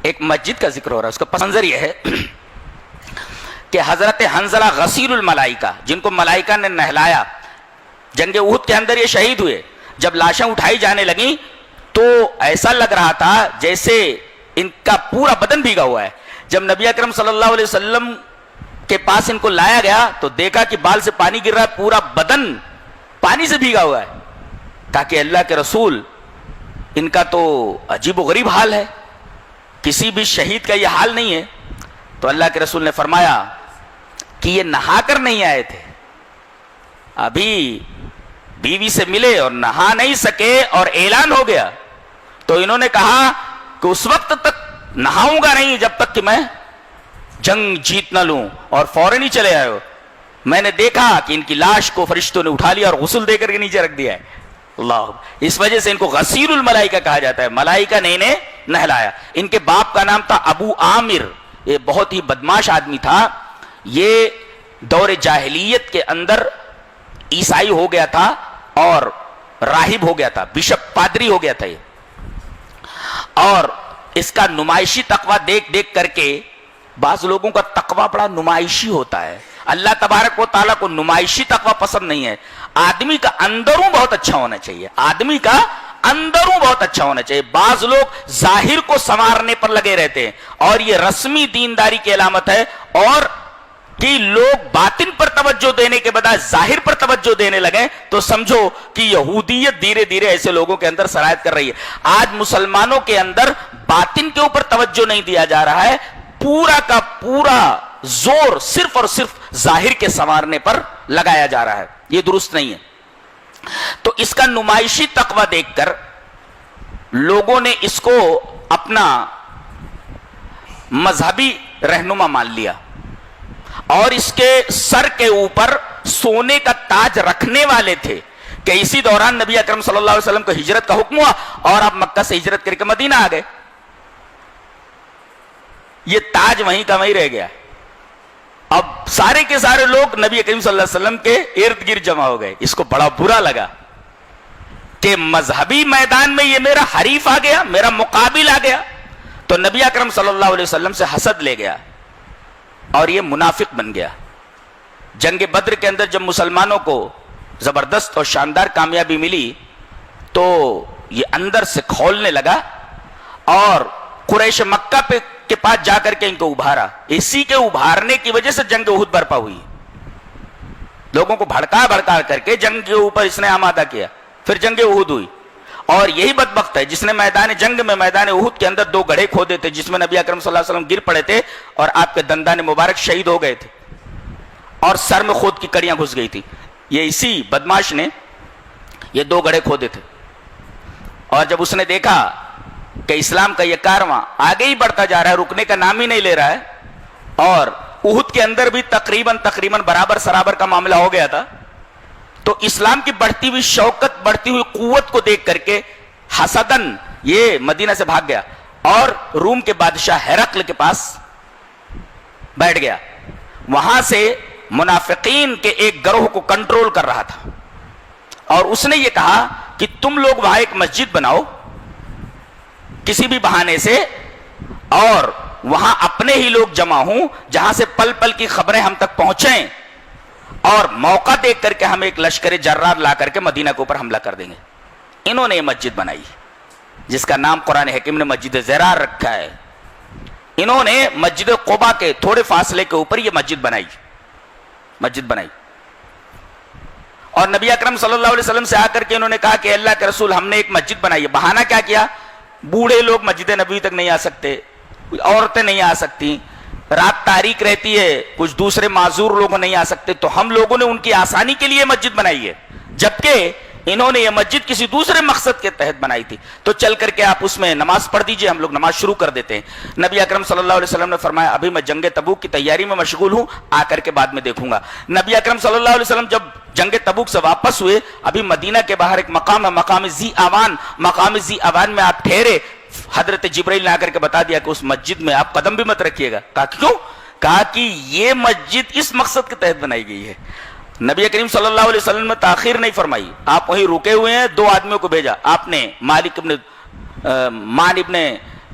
ایک مسجد کا ذکر ہو رہا ہے. اس کا منظر یہ ہے کہ حضرت حنظلہ غسیل الملائکہ، جن کو ملائکہ نے نہلایا، جنگ احد کے اندر یہ شہید ہوئے. جب لاشیں اٹھائی جانے لگیں تو ایسا لگ رہا تھا جیسے ان کا پورا بدن بھیگا ہوا ہے. جب نبی اکرم صلی اللہ علیہ وسلم کے پاس ان کو لایا گیا تو دیکھا کہ بال سے پانی گر رہا ہے، پورا بدن پانی سے بھیگا ہوا ہے. کہا کہ اللہ کے رسول، ان کا تو عجیب و غریب حال ہے، کسی بھی شہید کا یہ حال نہیں ہے. تو اللہ کے رسول نے فرمایا کہ یہ نہا کر نہیں آئے تھے، ابھی بیوی سے ملے اور نہا نہیں سکے اور اعلان ہو گیا. تو انہوں نے کہا کہ اس وقت تک نہاؤں گا نہیں جب تک کہ میں جنگ جیت نہ لوں، اور فوراً ہی چلے آئے ہو. میں نے دیکھا کہ ان کی لاش کو فرشتوں نے اٹھا لیا اور غسل دے کر کے نیچے رکھ دیا ہے. اللہ، اس وجہ سے ان کو غسیل الملائکہ کہا جاتا ہے، ملائکہ نے انہیں نہلایا. ان کے باپ کا نام تھا ابو عامر، یہ بہت ہی بدماش آدمی تھا. یہ دور جاہلیت کے اندر عیسائی ہو گیا تھا اور راہب ہو گیا تھا، بشپ پادری ہو گیا تھا یہ. اور اس کا نمائشی تقوی دیکھ دیکھ کر کے، بعض لوگوں کا تقوی بڑا نمائشی ہوتا ہے، اللہ تبارک و تعالیٰ کو نمائشی تقوی پسند نہیں ہے. آدمی کا اندروں بہت اچھا ہونا چاہیے، آدمی کا اندروں بہت اچھا ہونا چاہیے. بعض لوگ ظاہر کو سنوارنے پر لگے رہتے ہیں اور یہ رسمی دینداری کی علامت ہے، اور کہ لوگ باطن پر توجہ دینے کے بجائے ظاہر پر توجہ دینے لگے تو سمجھو کہ یہودیت دھیرے دھیرے ایسے لوگوں کے اندر سرایت کر رہی ہے. آج مسلمانوں کے اندر باطن کے اوپر توجہ نہیں دیا جا رہا ہے، پورا کا پورا زور صرف اور صرف ظاہر کے سنوارنے پر لگایا جا رہا ہے. یہ درست نہیں ہے. تو اس کا نمائشی تقوی دیکھ کر لوگوں نے اس کو اپنا مذہبی رہنما مان لیا، اور اس کے سر کے اوپر سونے کا تاج رکھنے والے تھے. کہ اسی دوران نبی اکرم صلی اللہ علیہ وسلم کو ہجرت کا حکم ہوا اور آپ مکہ سے ہجرت کر کے مدینہ آ گئے. یہ تاج وہیں کا وہیں رہ گیا. اب سارے کے سارے لوگ نبی کریم صلی اللہ علیہ وسلم کے ارد گرد جمع ہو گئے. اس کو بڑا برا لگا کہ مذہبی میدان میں یہ میرا حریف آ گیا، میرا مقابل آ گیا. تو نبی اکرم صلی اللہ علیہ وسلم سے حسد لے گیا اور یہ منافق بن گیا. جنگ بدر کے اندر جب مسلمانوں کو زبردست اور شاندار کامیابی ملی تو یہ اندر سے کھولنے لگا اور قریش مکہ کے پاس جا کر کے ان کو ابھارا. اسی کے ابھارنے کی وجہ سے جنگ احد برپا ہوئی. لوگوں کو بھڑکا بھڑکا کر کے جنگ کے اوپر اس نے آمادہ کیا، پھر جنگ احد ہوئی. اور یہی بدبخت ہے جس نے میدان جنگ میں میدان احد کے اندر 2 گڑھے کھودے تھے جس میں نبی اکرم صلی اللہ علیہ وسلم گر پڑے تھے اور آپ کے دندان مبارک شہید ہو گئے تھے اور سر میں خود کی کڑیاں گھس گئی تھی. یہ اسی بدماش نے یہ 2 گڑھے کھودے تھے. اور جب اس نے دیکھا کہ اسلام کا یہ کارواں آگے ہی بڑھتا جا رہا ہے، رکنے کا نام ہی نہیں لے رہا ہے، اور احد کے اندر بھی تقریباً برابر سرابر کا معاملہ ہو گیا تھا، تو اسلام کی بڑھتی ہوئی شوکت، بڑھتی ہوئی قوت کو دیکھ کر کے حسدن یہ مدینہ سے بھاگ گیا اور روم کے بادشاہ ہرقل کے پاس بیٹھ گیا. وہاں سے منافقین کے ایک گروہ کو کنٹرول کر رہا تھا اور اس نے یہ کہا کہ تم لوگ وہاں ایک مسجد بناؤ کسی بھی بہانے سے، اور وہاں اپنے ہی لوگ جمع ہوں جہاں سے پل پل کی خبریں ہم تک پہنچیں، اور موقع دیکھ کر کے ہم ایک لشکر جرار لا کر کے مدینہ کے اوپر حملہ کر دیں گے. انہوں نے یہ مسجد بنائی جس کا نام قرآن حکیم نے مسجد زرار رکھا ہے. انہوں نے مسجد قباء کے تھوڑے فاصلے کے اوپر یہ مسجد بنائی. اور نبی اکرم صلی اللہ علیہ وسلم سے آ کر کے انہوں نے کہا کہ اللہ کے رسول ہم نے ایک مسجد بنائی ہے. بہانہ کیا کیا؟ بوڑھے لوگ مسجد نبوی تک نہیں آ سکتے، عورتیں نہیں آ سکتی، رات تاریک رہتی ہے، کچھ دوسرے معذور لوگ نہیں آ سکتے، تو ہم لوگوں نے ان کی آسانی کے لیے مسجد بنائی ہے، جبکہ انہوں نے یہ مسجد کسی دوسرے مقصد کے تحت بنائی تھی. تو چل کر کے آپ اس میں نماز پڑھ دیجئے، ہم لوگ نماز شروع کر دیتے ہیں. نبی اکرم صلی اللہ علیہ وسلم نے فرمایا ابھی میں جنگ تبوک کی تیاری میں مشغول ہوں، آ کر کے بعد میں دیکھوں گا. نبی اکرم صلی اللہ علیہ وسلم جب جنگ تبوک سے واپس ہوئے، ابھی مدینہ کے باہر ایک مقام ہے مقام ذی اوان میں آپ ٹھہرے. حضرت جبرائیل نے آ کر کے بتا دیا کہ اس مسجد میں آپ قدم بھی مت رکھیے گا. کہا کیوں؟ کہا کہ یہ مسجد اس مقصد کے تحت بنائی گئی ہے. نبی کریم صلی اللہ علیہ وسلم نے تاخیر نہیں فرمائی، آپ وہیں رکے ہوئے ہیں. 2 آدمیوں کو بھیجا آپ نے، مان ابن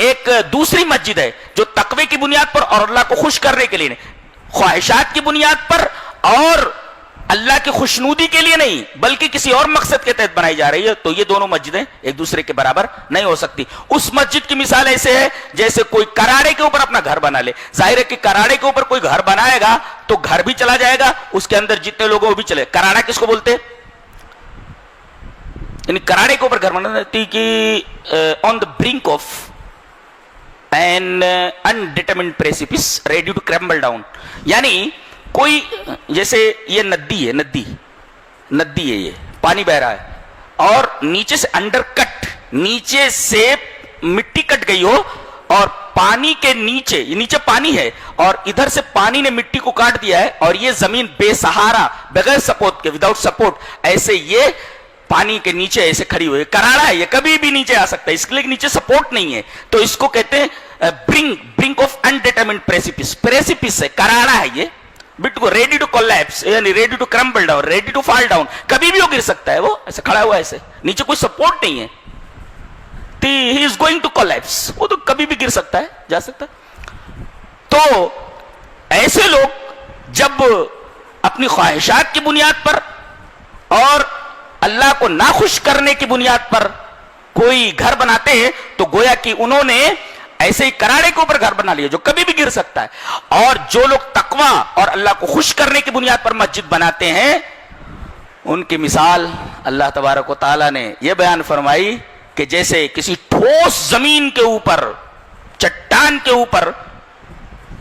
ایک دوسری مسجد ہے جو تقوی کی بنیاد پر اور اللہ کو خوش کرنے کے لیے نہیں, خواہشات کی بنیاد پر اور اللہ کی خوشنودی کے لیے نہیں بلکہ کسی اور مقصد کے تحت بنائی جا رہی ہے, تو یہ دونوں مسجدیں ایک دوسرے کے برابر نہیں ہو سکتی. اس مسجد کی مثال ایسے ہے جیسے کوئی کراڑے کے اوپر اپنا گھر بنا لے. ظاہر ہے کہ کراڑے کے اوپر کوئی گھر بنائے گا تو گھر بھی چلا جائے گا, اس کے اندر جتنے لوگ وہ بھی چلے. کراڑا کس کو بولتے, یعنی کراڑے کے اوپر گھر بنا کہ on the brink of an indeterminate precipice ready to crumble down. یعنی کوئی جیسے یہ ندی ہے, ندی ہے, یہ پانی بہ رہا ہے اور نیچے سے انڈر کٹ, نیچے سے مٹی کٹ گئی ہو اور پانی کے نیچے, یہ نیچے پانی ہے اور ادھر سے پانی نے مٹی کو کاٹ دیا ہے اور یہ زمین بے سہارا بغیر سپورٹ کے, وداؤٹ سپورٹ, ایسے یہ پانی کے نیچے ایسے کھڑی ہوئی, کراڑا ہے, یہ کبھی بھی نیچے آ سکتا ہے, اس کے لیے نیچے سپورٹ نہیں ہے, تو اس کو کہتے ہیں برنک آف انڈیٹرمنڈ پریسیپس. پریسیپس ہے, کراڑا ہے یہ, بالکل ریڈی ٹو کولیپس, یعنی ready to crumble down, ready to fall down, کبھی بھی وہ گر سکتا ہے, وہ ایسے کھڑا ہوا ہے, ایسے نیچے کوئی سپورٹ نہیں ہے, ہی از گوئنگ ٹو کولیپس, وہ تو کبھی بھی گر سکتا ہے, جا سکتا ہے. تو ایسے لوگ جب اپنی خواہشات کی بنیاد پر اور اللہ کو ناخوش کرنے کی بنیاد پر کوئی گھر بناتے ہیں تو گویا کہ انہوں نے ایسے ہی کراڑے کے اوپر گھر بنا لیا جو کبھی بھی گر سکتا ہے. اور جو لوگ تقوی اور اللہ کو خوش کرنے کی بنیاد پر مسجد بناتے ہیں ان کی مثال اللہ تبارک و تعالیٰ نے یہ بیان فرمائی کہ جیسے کسی ٹھوس زمین کے اوپر, چٹان کے اوپر,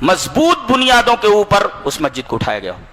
مضبوط بنیادوں کے اوپر اس مسجد کو اٹھایا گیا ہو.